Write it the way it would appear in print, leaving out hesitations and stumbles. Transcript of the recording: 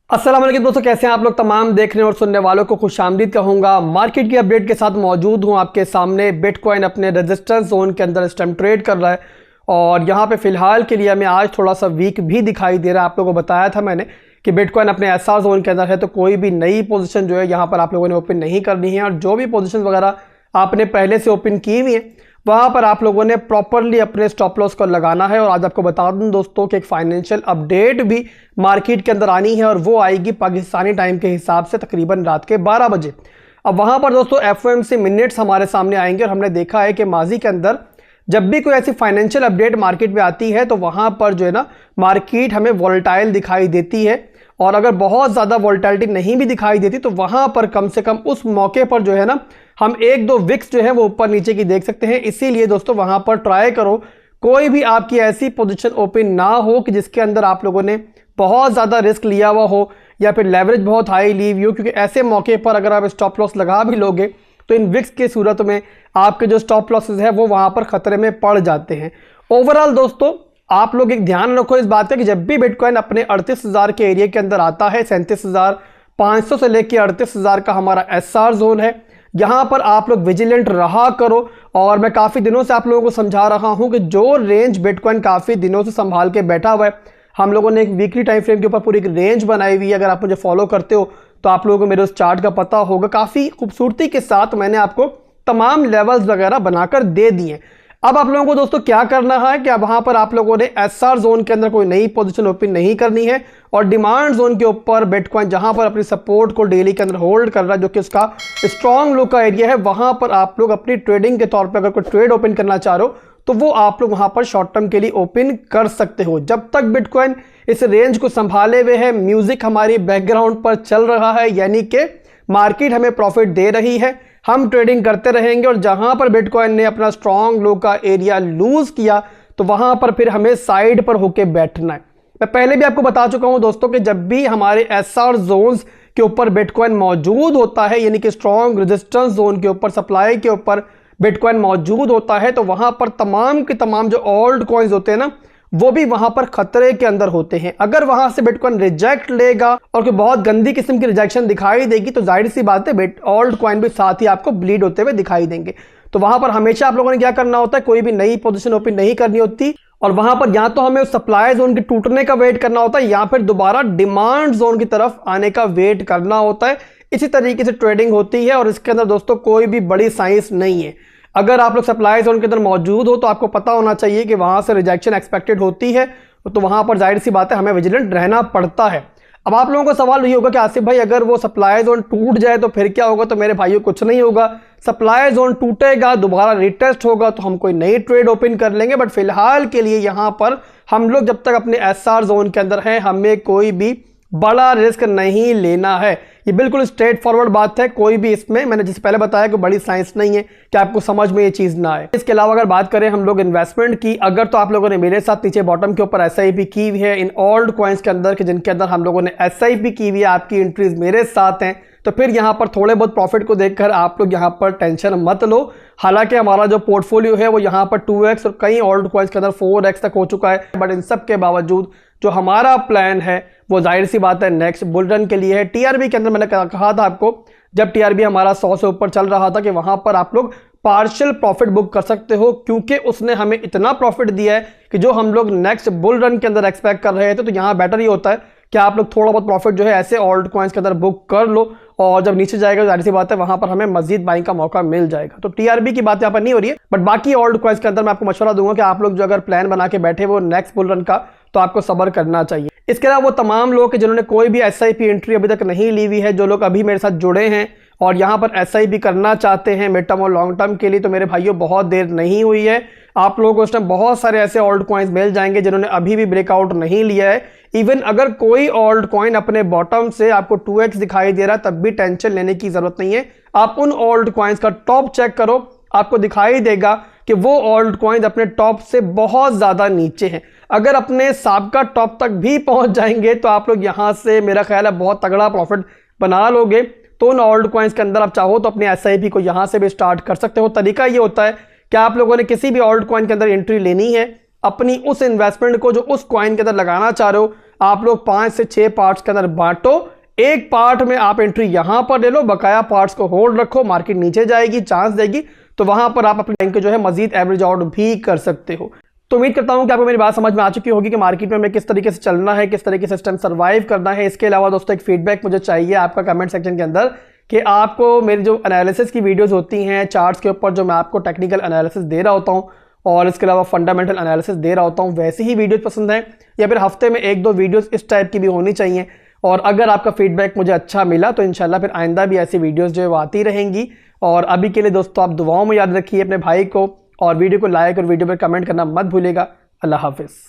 अस्सलाम वालेकुम दोस्तों, कैसे हैं आप लोग तमाम देखने और सुनने वालों को खुशामदीद कहूँगा। मार्केट की अपडेट के साथ मौजूद हूँ आपके सामने। बिटकॉइन अपने रेजिस्टेंस जोन के अंदर इस टाइम ट्रेड कर रहा है और यहाँ पे फ़िलहाल के लिए हमें आज थोड़ा सा वीक भी दिखाई दे रहा है। आप लोगों को बताया था मैंने कि बिटकॉइन अपने एसआर जोन के अंदर है, तो कोई भी नई पोजीशन जो है यहाँ पर आप लोगों ने ओपन नहीं करनी है और जो भी पोजीशन वगैरह आपने पहले से ओपन की हुई है वहाँ पर आप लोगों ने प्रॉपरली अपने स्टॉप लॉस को लगाना है। और आज आपको बता दूं दोस्तों कि एक फाइनेंशियल अपडेट भी मार्केट के अंदर आनी है और वो आएगी पाकिस्तानी टाइम के हिसाब से तकरीबन रात के 12 बजे। अब वहाँ पर दोस्तों एफओएमसी मिनट्स हमारे सामने आएंगे और हमने देखा है कि माजी के अंदर जब भी कोई ऐसी फाइनेंशियल अपडेट मार्केट में आती है तो वहाँ पर जो है ना मार्केट हमें वॉलेटाइल दिखाई देती है। और अगर बहुत ज़्यादा वॉलेटिलिटी नहीं भी दिखाई देती तो वहाँ पर कम से कम उस मौके पर जो है ना हम एक दो विक्स जो है वो ऊपर नीचे की देख सकते हैं। इसीलिए दोस्तों वहाँ पर ट्राई करो कोई भी आपकी ऐसी पोजीशन ओपन ना हो कि जिसके अंदर आप लोगों ने बहुत ज़्यादा रिस्क लिया हुआ हो या फिर लेवरेज बहुत हाई ली हुई हो, क्योंकि ऐसे मौके पर अगर आप स्टॉप लॉस लगा भी लोगे तो इन विक्स की सूरत में आपके जो स्टॉप लॉसेज है वो वहाँ पर खतरे में पड़ जाते हैं। ओवरऑल दोस्तों आप लोग एक ध्यान रखो इस बात का कि जब भी बिटकॉइन अपने 38,000 के एरिया के अंदर आता है, 37,500 से लेकर 38,000 का हमारा एसआर जोन है, यहाँ पर आप लोग विजिलेंट रहा करो। और मैं काफ़ी दिनों से आप लोगों को समझा रहा हूँ कि जो रेंज बिटकॉइन काफ़ी दिनों से संभाल के बैठा हुआ है, हम लोगों ने एक वीकली टाइम फ्रेम के ऊपर पूरी एक रेंज बनाई हुई है। अगर आप मुझे फॉलो करते हो तो आप लोगों को मेरे उस चार्ट का पता होगा। काफ़ी खूबसूरती के साथ मैंने आपको तमाम लेवल्स वगैरह बनाकर दे दिए। अब आप लोगों को दोस्तों क्या करना है कि अब वहां पर आप लोगों ने एसआर जोन के अंदर कोई नई पोजीशन ओपन नहीं करनी है और डिमांड जोन के ऊपर बिटकॉइन जहां पर अपनी सपोर्ट को डेली के अंदर होल्ड कर रहा है, जो कि उसका स्ट्रॉन्ग लो का एरिया है, वहां पर आप लोग अपनी ट्रेडिंग के तौर पर अगर कोई ट्रेड ओपन करना चाह रहे हो तो वो आप लोग वहां पर शॉर्ट टर्म के लिए ओपन कर सकते हो। जब तक बिटकॉइन इस रेंज को संभाले हुए है, म्यूजिक हमारी बैकग्राउंड पर चल रहा है, यानी कि मार्केट हमें प्रॉफिट दे रही है, हम ट्रेडिंग करते रहेंगे। और जहां पर बिटकॉइन ने अपना स्ट्रॉन्ग लो का एरिया लूज किया तो वहां पर फिर हमें साइड पर होके बैठना है। मैं पहले भी आपको बता चुका हूं दोस्तों कि जब भी हमारे एसआर जोन्स के ऊपर बिटकॉइन मौजूद होता है, यानी कि स्ट्रॉन्ग रेजिस्टेंस जोन के ऊपर, सप्लाई के ऊपर बिटकॉइन मौजूद होता है, तो वहां पर तमाम के तमाम जो ओल्ड कॉइन्स होते हैं ना वो भी वहां पर खतरे के अंदर होते हैं। अगर वहां से बिटकॉइन रिजेक्ट लेगा और कोई बहुत गंदी किस्म की रिजेक्शन दिखाई देगी तो जाहिर सी बात है ओल्ड कॉइन भी साथ ही आपको ब्लीड होते हुए दिखाई देंगे। तो वहां पर हमेशा आप लोगों ने क्या करना होता है, कोई भी नई पोजीशन ओपन नहीं करनी होती और वहां पर या तो हमें उस सप्लाई जोन के टूटने का वेट करना होता है या फिर दोबारा डिमांड जोन की तरफ आने का वेट करना होता है। इसी तरीके से ट्रेडिंग होती है और इसके अंदर दोस्तों कोई भी बड़ी साइंस नहीं है। अगर आप लोग सप्लाई जोन के अंदर मौजूद हो तो आपको पता होना चाहिए कि वहां से रिजेक्शन एक्सपेक्टेड होती है, तो वहां पर जाहिर सी बात है हमें विजिलेंट रहना पड़ता है। अब आप लोगों को सवाल ये होगा कि आसिफ भाई अगर वो सप्लाई जोन टूट जाए तो फिर क्या होगा? तो मेरे भाइयों कुछ नहीं होगा, सप्लाई जोन टूटेगा, दोबारा रिटेस्ट होगा तो हम कोई नई ट्रेड ओपन कर लेंगे। बट फिलहाल के लिए यहां पर हम लोग जब तक अपने एसआर जोन के अंदर हैं हमें कोई भी बड़ा रिस्क नहीं लेना है। ये बिल्कुल स्ट्रेट फॉरवर्ड बात है, कोई भी इसमें मैंने जिस पहले बताया कि बड़ी साइंस नहीं है कि आपको समझ में ये चीज़ ना आए। इसके अलावा अगर बात करें हम लोग इन्वेस्टमेंट की, अगर तो आप लोगों ने मेरे साथ नीचे बॉटम के ऊपर एसआईपी की हुई है इन ओल्ड कॉइन्स के अंदर, कि जिनके अंदर हम लोगों ने एसआईपी की हुई है, आपकी एंट्रीज मेरे साथ हैं, तो फिर यहाँ पर थोड़े बहुत प्रॉफिट को देखकर आप लोग यहाँ पर टेंशन मत लो। हालांकि हमारा जो पोर्टफोलियो है वो यहाँ पर 2x और कई ओल्ड कॉइन्स के अंदर 4x तक हो चुका है। बट इन सब के बावजूद जो हमारा प्लान है वो जाहिर सी बात है नेक्स्ट बुल रन के लिए है। टीआरबी के अंदर मैंने कहा था आपको, जब टीआरबी हमारा 100 से ऊपर चल रहा था, कि वहां पर आप लोग पार्शियल प्रॉफिट बुक कर सकते हो, क्योंकि उसने हमें इतना प्रॉफिट दिया है कि जो हम लोग नेक्स्ट बुल रन के अंदर एक्सपेक्ट कर रहे थे। तो यहाँ बेटर ये होता है कि आप लोग थोड़ा बहुत प्रॉफिट जो है ऐसे ओल्ड कॉइन्स के अंदर बुक कर लो और जब नीचे जाएगा जाहिर सी बात है वहां पर हमें मजीद बाइंग का मौका मिल जाएगा। तो टीआरबी की बात यहाँ पर नहीं हो रही है, बट बाकी ओल्ड कॉइन्स के अंदर मैं आपको मशवरा दूंगा कि आप लोग जो अगर प्लान बना के बैठे वो नेक्स्ट बुल रन का, तो आपको सब्र करना चाहिए। इसके अलावा वो तमाम लोग जिन्होंने कोई भी एसआईपी एंट्री अभी तक नहीं ली हुई है, जो लोग अभी मेरे साथ जुड़े हैं और यहाँ पर एसआईपी करना चाहते हैं मिड टर्म और लॉन्ग टर्म के लिए, तो मेरे भाइयों बहुत देर नहीं हुई है। आप लोगों को इस टाइम बहुत सारे ऐसे ओल्ड कॉइन्स मिल जाएंगे जिन्होंने अभी भी ब्रेकआउट नहीं लिया है। इवन अगर कोई ओल्ड कॉइन अपने बॉटम से आपको 2x दिखाई दे रहा है तब भी टेंशन लेने की जरूरत नहीं है। आप उन ओल्ड कॉइन्स का टॉप चेक करो, आपको दिखाई देगा कि वो ओल्ड कॉइन्स अपने टॉप से बहुत ज्यादा नीचे हैं। अगर अपने साबका टॉप तक भी पहुंच जाएंगे तो आप लोग यहां से मेरा ख्याल है बहुत तगड़ा प्रॉफिट बना लोगे। तो उन ओल्ड कॉइन्स के अंदर आप चाहो तो अपने एसआईपी को यहां से भी स्टार्ट कर सकते हो। तरीका ये होता है कि आप लोगों ने किसी भी ओल्ड कॉइन के अंदर एंट्री लेनी है, अपनी उस इन्वेस्टमेंट को जो उस कॉइन के अंदर लगाना चाह रहे हो आप लोग 5 से 6 पार्ट्स के अंदर बांटो। एक पार्ट में आप एंट्री यहां पर ले लो, बकाया पार्ट्स को होल्ड रखो, मार्केट नीचे जाएगी, चांस देगी तो वहां पर आप अपने बैंक के जो है मजीद एवरेज आउट भी कर सकते हो। तो उम्मीद करता हूं कि आपको मेरी बात समझ में आ चुकी होगी कि मार्केट में हमें किस तरीके से चलना है, किस तरीके से सिस्टम सर्वाइव करना है। इसके अलावा दोस्तों एक फीडबैक मुझे चाहिए आपका कमेंट सेक्शन के अंदर कि आपको मेरी जो एनालिसिस की वीडियोस होती हैं चार्ट्स के ऊपर, जो मैं आपको टेक्निकल एनालिसिस दे रहा होता हूँ और इसके अलावा फंडामेंटल एनालिसिस दे रहा होता हूँ, वैसी ही वीडियोस पसंद हैं या फिर हफ्ते में 1-2 वीडियोस इस टाइप की भी होनी चाहिए। और अगर आपका फीडबैक मुझे अच्छा मिला तो इंशाल्लाह फिर आइंदा भी ऐसी वीडियोस जो है वो आती रहेंगी। और अभी के लिए दोस्तों आप दुआओं में याद रखिए अपने भाई को, और वीडियो को लाइक और वीडियो पर कमेंट करना मत भूलिएगा। अल्लाह हाफिज़।